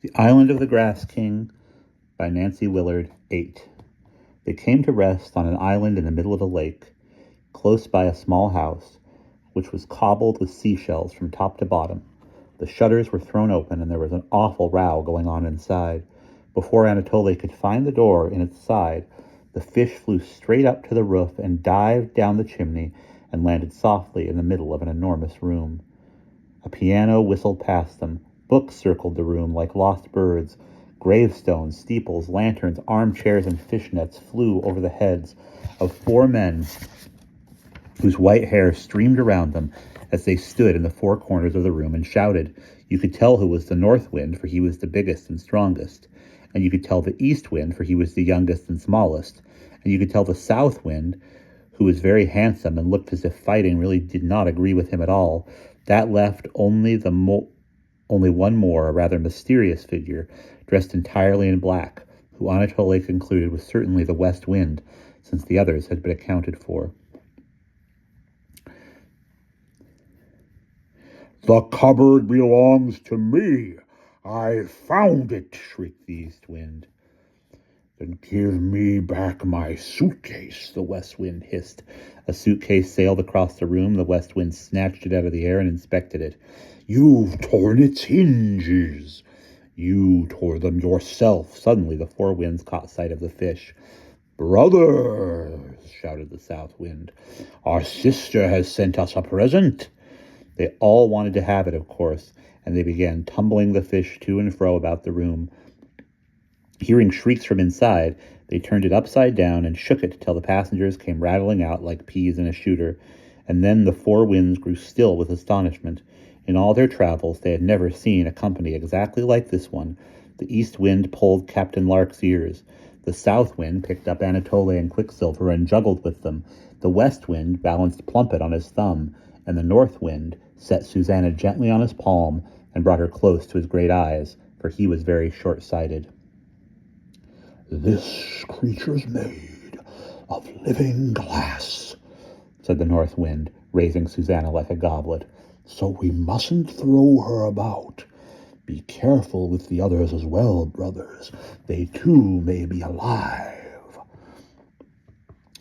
The Island of the Grass King by Nancy Willard, 8. They came to rest on an island in the middle of a lake, close by a small house, which was cobbled with seashells from top to bottom. The shutters were thrown open, and there was an awful row going on inside. Before Anatole could find the door in its side, the fish flew straight up to the roof and dived down the chimney and landed softly in the middle of an enormous room. A piano whistled past them. Books circled the room like lost birds. Gravestones, steeples, lanterns, armchairs, and fishnets flew over the heads of 4 men whose white hair streamed around them as they stood in the 4 corners of the room and shouted. You could tell who was the north wind, for he was the biggest and strongest. And you could tell the east wind, for he was the youngest and smallest. And you could tell the south wind, who was very handsome and looked as if fighting really did not agree with him at all. That left only one more, a rather mysterious figure, dressed entirely in black, who Anatole concluded was certainly the west wind, since the others had been accounted for. "The cupboard belongs to me. I found it," shrieked the east wind. "Then give me back my suitcase," the west wind hissed. A suitcase sailed across the room. The west wind snatched it out of the air and inspected it. "You've torn its hinges." "You tore them yourself." Suddenly the 4 winds caught sight of the fish. "Brothers," shouted the south wind, "our sister has sent us a present." They all wanted to have it, of course, and they began tumbling the fish to and fro about the room. Hearing shrieks from inside, they turned it upside down and shook it till the passengers came rattling out like peas in a shooter. And then the 4 winds grew still with astonishment. In all their travels, they had never seen a company exactly like this one. The east wind pulled Captain Lark's ears. The south wind picked up Anatole and Quicksilver and juggled with them. The west wind balanced Plumpet on his thumb, and the north wind set Susanna gently on his palm and brought her close to his great eyes, for he was very short-sighted. "This creature's made of living glass," said the north wind, raising Susanna like a goblet. "So we mustn't throw her about. Be careful with the others as well, brothers. They too may be alive."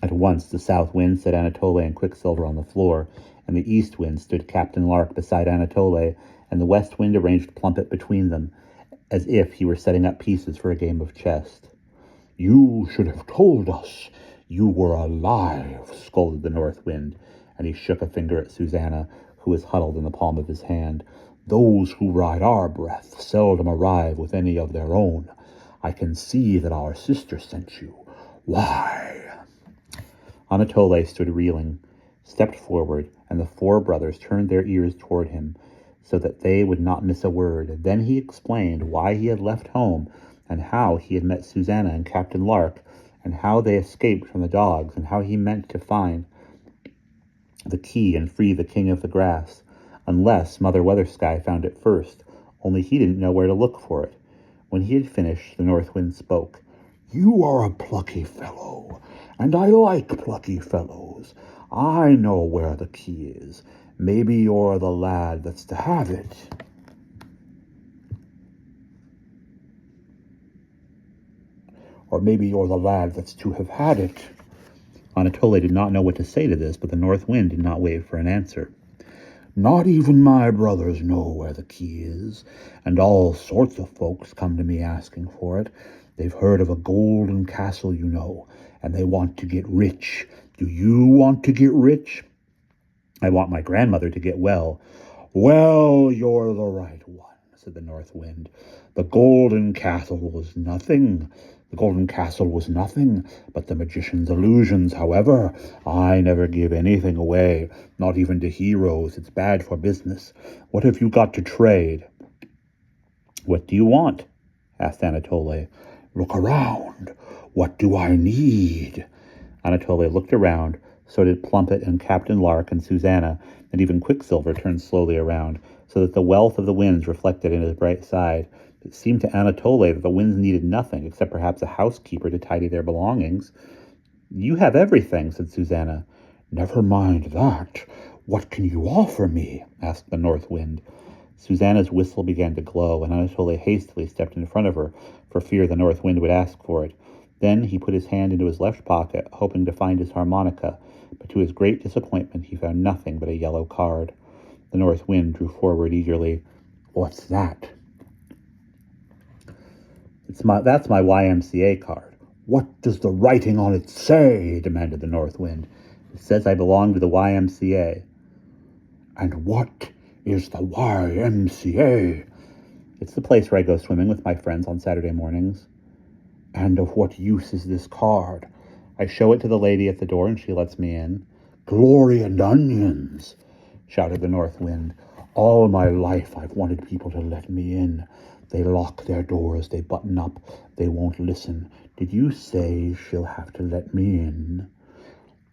At once the south wind set Anatole and Quicksilver on the floor, and the east wind stood Captain Lark beside Anatole, and the west wind arranged Plumpet between them, as if he were setting up pieces for a game of chess. "You should have told us you were alive," scolded the north wind, and he shook a finger at Susanna, who was huddled in the palm of his hand. "Those who ride our breath seldom arrive with any of their own. I can see that our sister sent you. Why?" Anatole stood reeling, stepped forward, and the 4 brothers turned their ears toward him, so that they would not miss a word. Then he explained why he had left home, and how he had met Susanna and Captain Lark, and how they escaped from the dogs, and how he meant to find the key and free the King of the Grass, unless Mother Weathersky found it first, only he didn't know where to look for it. When he had finished, the north wind spoke. "You are a plucky fellow, and I like plucky fellows. I know where the key is. Maybe you're the lad that's to have it." "Or maybe you're the lad that's to have had it." Anatole did not know what to say to this, but the north wind did not wait for an answer. "Not even my brothers know where the key is, and all sorts of folks come to me asking for it. They've heard of a golden castle, you know, and they want to get rich. Do you want to get rich?" "I want my grandmother to get well." "Well, you're the right one," said the north wind. The golden castle was nothing, but the magician's illusions. However, I never give anything away, not even to heroes. It's bad for business. What have you got to trade?" "What do you want?" asked Anatole. "Look around. What do I need?" Anatole looked around. So did Plumpet and Captain Lark and Susanna, and even Quicksilver turned slowly around, so that the wealth of the winds reflected in his bright side. It seemed to Anatole that the winds needed nothing, except perhaps a housekeeper to tidy their belongings. "You have everything," said Susanna. "Never mind that. What can you offer me?" asked the north wind. Susanna's whistle began to glow, and Anatole hastily stepped in front of her for fear the north wind would ask for it. Then he put his hand into his left pocket, hoping to find his harmonica, but to his great disappointment he found nothing but a yellow card. The north wind drew forward eagerly. "What's that?" That's my YMCA card." "What does the writing on it say?" demanded the north wind. "It says I belong to the YMCA." "And what is the YMCA?" "It's the place where I go swimming with my friends on Saturday mornings." "And of what use is this card?" "I show it to the lady at the door and she lets me in." "Glory and onions!" shouted the north wind. "All my life I've wanted people to let me in. They lock their doors, they button up, they won't listen. Did you say she'll have to let me in?"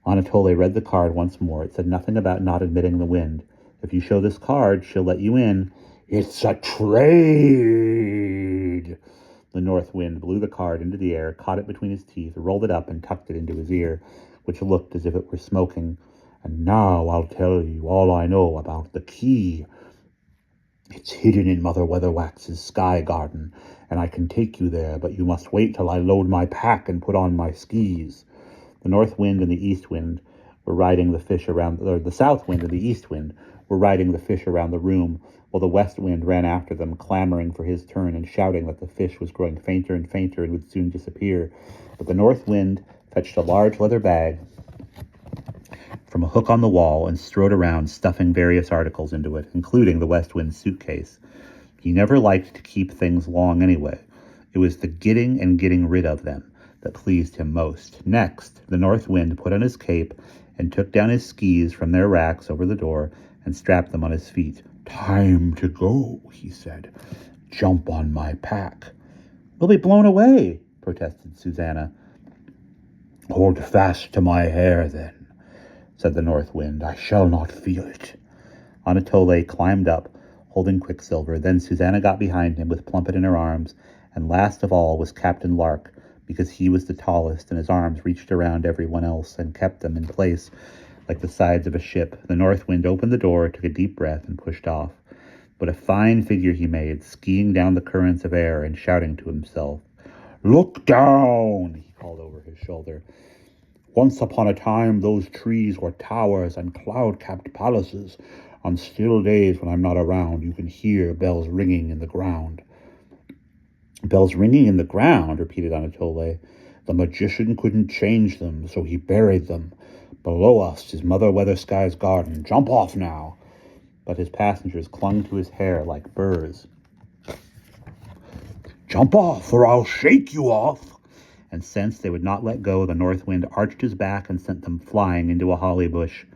Anatole read the card once more. It said nothing about not admitting the wind. "If you show this card, she'll let you in." "It's a trade!" The north wind blew the card into the air, caught it between his teeth, rolled it up, and tucked it into his ear, which looked as if it were smoking. "And now I'll tell you all I know about the key. It's hidden in Mother Weatherwax's sky garden, and I can take you there, but you must wait till I load my pack and put on my skis." The north wind and the east wind were riding the fish around, or the south wind and the east wind were riding the fish around the room, while the west wind ran after them, clamoring for his turn and shouting that the fish was growing fainter and fainter and would soon disappear. But the north wind fetched a large leather bag from a hook on the wall and strode around, stuffing various articles into it, including the west wind's suitcase. He never liked to keep things long anyway. It was the getting and getting rid of them that pleased him most. Next, the north wind put on his cape and took down his skis from their racks over the door and strapped them on his feet. "Time to go," he said. "Jump on my pack." "We'll be blown away," protested Susanna. "Hold fast to my hair, then," said the north wind. "I shall not feel it." Anatole climbed up, holding Quicksilver. Then Susanna got behind him with Plumpet in her arms, and last of all was Captain Lark, because he was the tallest, and his arms reached around everyone else and kept them in place like the sides of a ship. The north wind opened the door, took a deep breath, and pushed off. What a fine figure he made, skiing down the currents of air and shouting to himself. "Look down," he called over his shoulder. "Once upon a time those trees were towers and cloud-capped palaces. On still days when I'm not around, you can hear bells ringing in the ground." "Bells ringing in the ground," repeated Anatole. "The magician couldn't change them, so he buried them. Below us is Mother Weathersky's garden. Jump off now." But his passengers clung to his hair like burrs. "Jump off, or I'll shake you off." And since they would not let go, the north wind arched his back and sent them flying into a holly bush.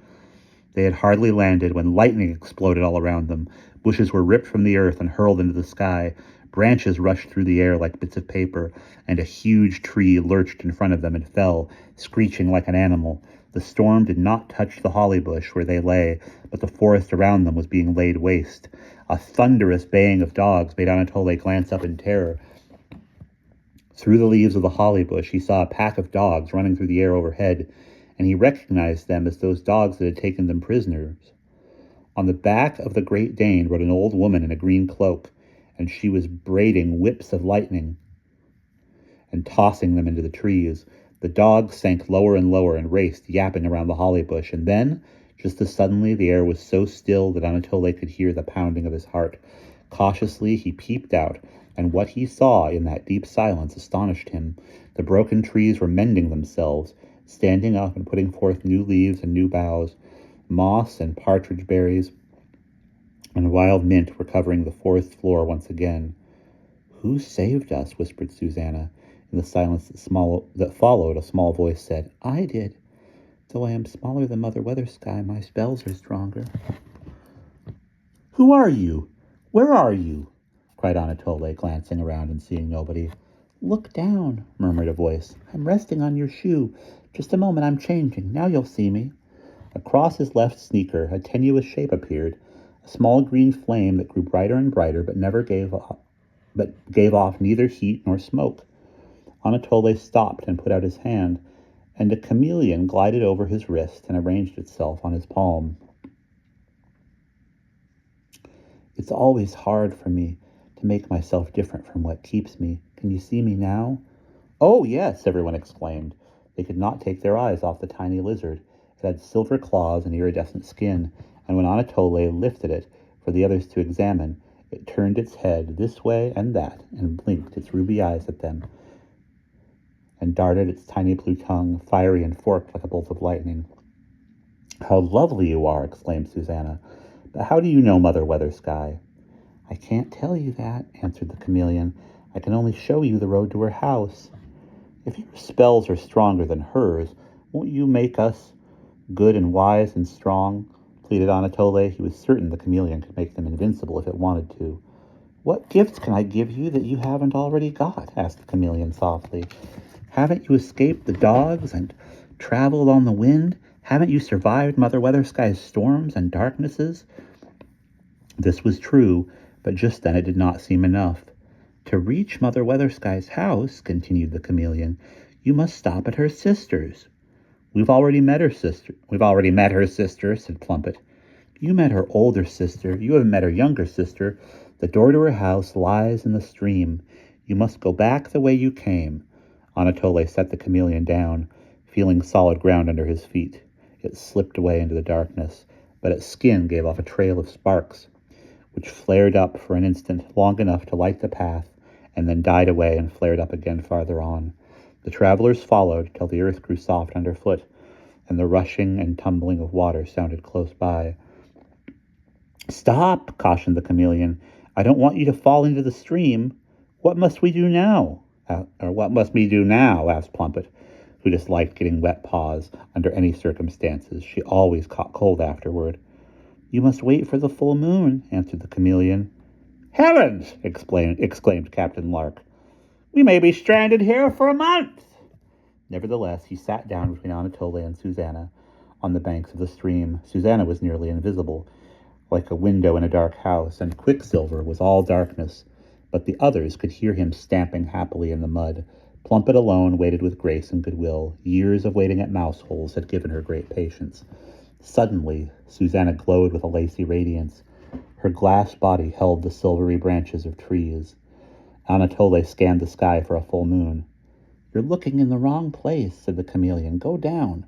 They had hardly landed when lightning exploded all around them. Bushes were ripped from the earth and hurled into the sky. Branches rushed through the air like bits of paper, and a huge tree lurched in front of them and fell, screeching like an animal. The storm did not touch the holly bush where they lay, but the forest around them was being laid waste. A thunderous baying of dogs made Anatole glance up in terror. Through the leaves of the holly bush, he saw a pack of dogs running through the air overhead, and he recognized them as those dogs that had taken them prisoners. On the back of the Great Dane rode an old woman in a green cloak, and she was braiding whips of lightning and tossing them into the trees. The dogs sank lower and lower and raced, yapping around the holly bush, and then, just as suddenly, the air was so still that Anatole could hear the pounding of his heart. Cautiously, he peeped out, and what he saw in that deep silence astonished him. The broken trees were mending themselves, standing up and putting forth new leaves and new boughs. Moss and partridge berries and wild mint were covering the forest floor once again. "Who saved us?" whispered Susanna. In the silence that followed, a small voice said, "I did. Though I am smaller than Mother Weathersky, my spells are stronger." "Who are you? Where are you?" cried Anatole, glancing around and seeing nobody. "Look down," murmured a voice. "I'm resting on your shoe. Just a moment, I'm changing. Now you'll see me." Across his left sneaker, a tenuous shape appeared, a small green flame that grew brighter and brighter, but gave off neither heat nor smoke. Anatole stopped and put out his hand, and a chameleon glided over his wrist and arranged itself on his palm. It's always hard for me to make myself different from what keeps me. Can you see me now?" "Oh, yes," everyone exclaimed. They could not take their eyes off the tiny lizard. It had silver claws and iridescent skin, and when Anatole lifted it for the others to examine, it turned its head this way and that, and blinked its ruby eyes at them, and darted its tiny blue tongue, fiery and forked like a bolt of lightning. "How lovely you are!" exclaimed Susanna. "But how do you know Mother Weathersky?" "I can't tell you that," answered the chameleon. "I can only show you the road to her house." "If your spells are stronger than hers, won't you make us good and wise and strong?" pleaded Anatole. He was certain the chameleon could make them invincible if it wanted to. "What gifts can I give you that you haven't already got?" asked the chameleon softly. "Haven't you escaped the dogs and traveled on the wind? Haven't you survived Mother Weathersky's storms and darknesses?" This was true, but just then it did not seem enough. "To reach Mother Weathersky's house," continued the chameleon, "you must stop at her sister's." We've already met her sister," said Plumpet. "You met her older sister. You haven't met her younger sister. The door to her house lies in the stream. You must go back the way you came." Anatole set the chameleon down, feeling solid ground under his feet. It slipped away into the darkness, but its skin gave off a trail of sparks, which flared up for an instant, long enough to light the path, and then died away and flared up again farther on. The travelers followed till the earth grew soft underfoot, and the rushing and tumbling of water sounded close by. "Stop!" cautioned the chameleon. "I don't want you to fall into the stream." "What must we do now?" "What must we do now?" asked Plumpet, who disliked getting wet paws under any circumstances. She always caught cold afterward. "You must wait for the full moon," answered the chameleon. "Heavens!" exclaimed Captain Lark. "We may be stranded here for a month." Nevertheless, he sat down between Anatole and Susanna on the banks of the stream. Susanna was nearly invisible, like a window in a dark house, and Quicksilver was all darkness, but the others could hear him stamping happily in the mud. Plumpet alone waited with grace and goodwill. Years of waiting at mouse holes had given her great patience. Suddenly, Susanna glowed with a lacy radiance. Her glass body held the silvery branches of trees. Anatole scanned the sky for a full moon. "You're looking in the wrong place," said the chameleon. "Go down."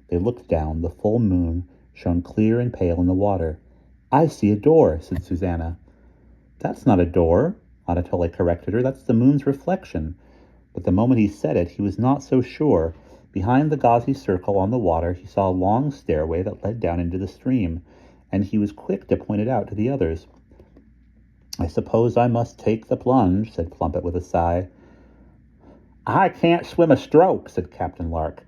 They looked down. The full moon shone clear and pale in the water. "I see a door," said Susanna. "That's not a door," Anatole corrected her. "That's the moon's reflection." But the moment he said it, he was not so sure. Behind the gauzy circle on the water, he saw a long stairway that led down into the stream, and he was quick to point it out to the others. "I suppose I must take the plunge," said Plumpet with a sigh. "I can't swim a stroke," said Captain Lark.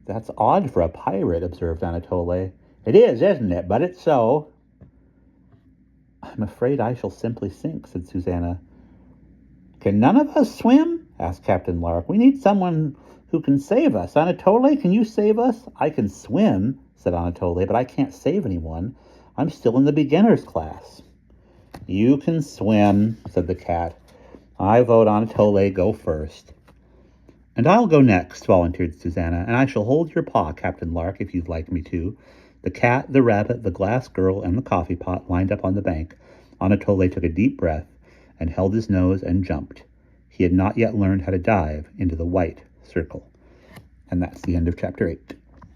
"That's odd for a pirate," observed Anatole. "It is, isn't it? But it's so." "I'm afraid I shall simply sink," said Susanna. "Can none of us swim?" asked Captain Lark. "We need someone who can save us. Anatole, can you save us?" "I can swim," said Anatole, "but I can't save anyone. I'm still in the beginner's class." "You can swim," said the cat. "I vote Anatole go first." "And I'll go next," volunteered Susanna, "and I shall hold your paw, Captain Lark, if you'd like me to." The cat, the rabbit, the glass girl, and the coffee pot lined up on the bank. Anatole took a deep breath and held his nose and jumped. He had not yet learned how to dive into the white circle. And that's the end of chapter 8.